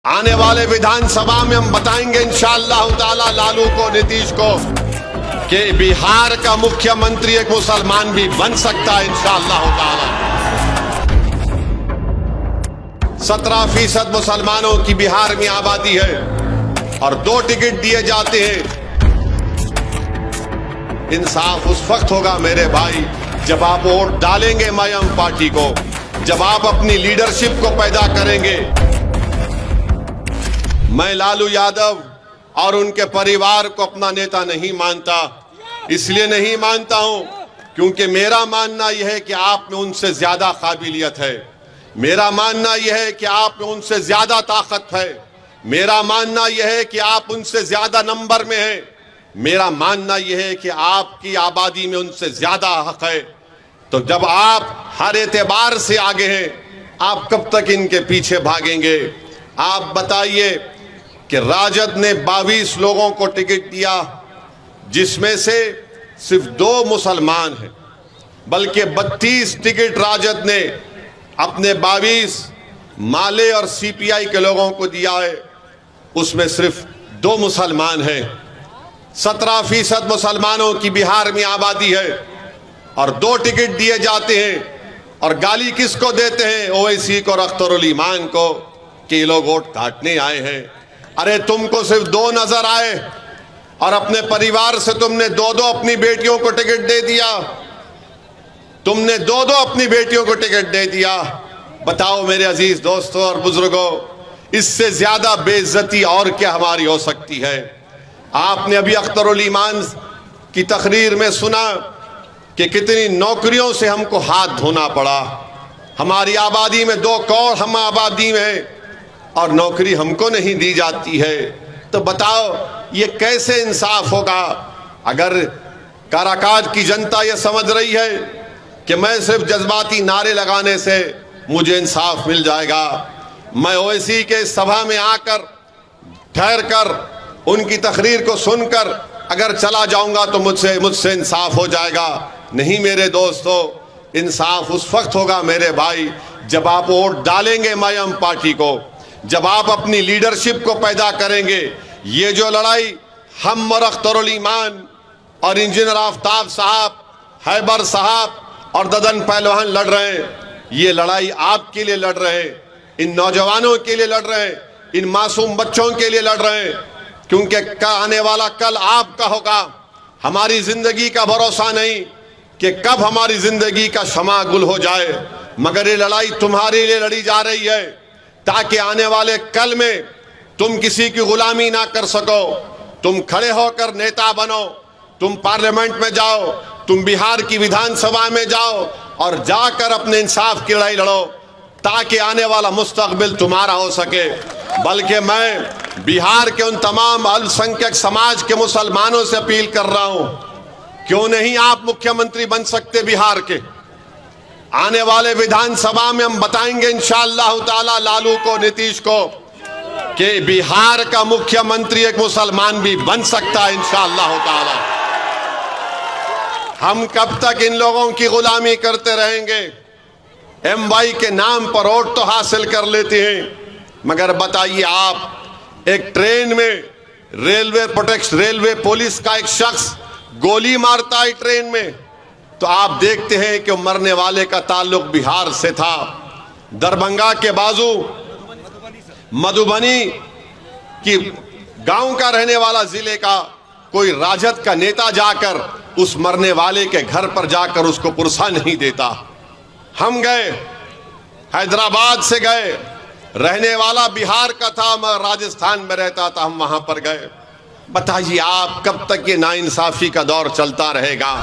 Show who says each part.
Speaker 1: आने वाले विधानसभा में हम बताएंगे इंशाअल्लाह ताला लालू को, नीतीश को, कि बिहार का मुख्यमंत्री एक मुसलमान भी बन सकता है इंशाअल्लाह ताला। 17% मुसलमानों की बिहार में आबादी है और 2 टिकट दिए जाते हैं। इंसाफ उस वक्त होगा मेरे भाई जब आप वोट डालेंगे मयम पार्टी को, जब आप अपनी लीडरशिप को पैदा करेंगे। मैं लालू यादव और उनके परिवार को अपना नेता नहीं मानता। इसलिए नहीं मानता हूं क्योंकि मेरा मानना यह है कि आप में उनसे ज्यादा काबिलियत है। मेरा मानना यह है कि आप में उनसे ज्यादा ताकत है। मेरा मानना यह है कि आप उनसे ज्यादा नंबर में हैं। मेरा मानना यह है कि आपकी आबादी में उनसे ज्यादा हक है। तो जब आप हर एतबार से आगे हैं, आप कब तक इनके पीछे भागेंगे? आप बताइए कि राजद ने 22 लोगों को टिकट दिया, जिसमें से सिर्फ 2 मुसलमान हैं, बल्कि 32 टिकट राजद ने अपने 22 माले और सीपीआई के लोगों को दिया है, उसमें सिर्फ 2 मुसलमान हैं। 17% मुसलमानों की बिहार में आबादी है और 2 टिकट दिए जाते हैं। और गाली किसको देते हैं? ओवैसी को और अख्तरुल ईमान को कि ये लोग वोट काटने आए हैं। अरे तुमको सिर्फ 2 नजर आए और अपने परिवार से तुमने 2-2 अपनी बेटियों को टिकट दे दिया। तुमने 2-2 अपनी बेटियों को टिकट दे दिया। बताओ मेरे अजीज दोस्तों और बुजुर्गों, इससे ज्यादा बेइज्जती और क्या हमारी हो सकती है? आपने अभी अख्तरुल ईमान की तकरीर में सुना कि कितनी नौकरियों से हमको हाथ धोना पड़ा। हमारी आबादी में 2 करोड़ हम आबादी में और नौकरी हमको नहीं दी जाती है। तो बताओ ये कैसे इंसाफ होगा? अगर काराकाट की जनता ये समझ रही है कि मैं सिर्फ जज्बाती नारे लगाने से मुझे इंसाफ मिल जाएगा, मैं ओवैसी के सभा में आकर ठहर कर उनकी तकरीर को सुनकर अगर चला जाऊंगा तो मुझसे इंसाफ हो जाएगा। नहीं मेरे दोस्तों, इंसाफ उस वक्त होगा मेरे भाई जब आप वोट डालेंगे मयम पार्टी को, जब आप अपनी लीडरशिप को पैदा करेंगे। ये जो लड़ाई हम और अख्तरुल ईमान और इंजीनियर आफ्ताब साहब, हैबर साहब और ददन पहलवान लड़ रहे हैं, ये लड़ाई आपके लिए लड़ रहे हैं, इन नौजवानों के लिए लड़ रहे हैं, इन मासूम बच्चों के लिए लड़ रहे हैं, क्योंकि आने वाला कल आपका होगा। हमारी जिंदगी का भरोसा नहीं कि कब हमारी जिंदगी का शमा गुल हो जाए, मगर ये लड़ाई तुम्हारे लिए लड़ी जा रही है ताकि आने वाले कल में तुम किसी की गुलामी ना कर सको। तुम खड़े होकर नेता बनो, तुम पार्लियामेंट में जाओ, तुम बिहार की विधानसभा में जाओ और जाकर अपने इंसाफ की लड़ाई लड़ो ताकि आने वाला मुस्तकबिल तुम्हारा हो सके। बल्कि मैं बिहार के उन तमाम अल्पसंख्यक समाज के मुसलमानों से अपील कर रहा हूं, क्यों नहीं आप मुख्यमंत्री बन सकते बिहार के? आने वाले विधानसभा में हम बताएंगे इंशाअल्लाह ताला लालू को, नीतीश को, कि बिहार का मुख्यमंत्री एक मुसलमान भी बन सकता है इंशाअल्लाह ताला। हम कब तक इन लोगों की गुलामी करते रहेंगे? MY के नाम पर वोट तो हासिल कर लेते हैं, मगर बताइए आप एक ट्रेन में रेलवे पुलिस का एक शख्स गोली मारता है ट्रेन में, तो आप देखते हैं कि मरने वाले का ताल्लुक बिहार से था। दरभंगा के बाजू मधुबनी की गांव का रहने वाला जिले का कोई राजद का नेता जाकर उस मरने वाले के घर पर जाकर उसको पुरसा नहीं देता। हम गए, हैदराबाद से गए, रहने वाला बिहार का था मगर राजस्थान में रहता था, हम वहां पर गए। बताइए आप कब तक ये नाइंसाफी का दौर चलता रहेगा?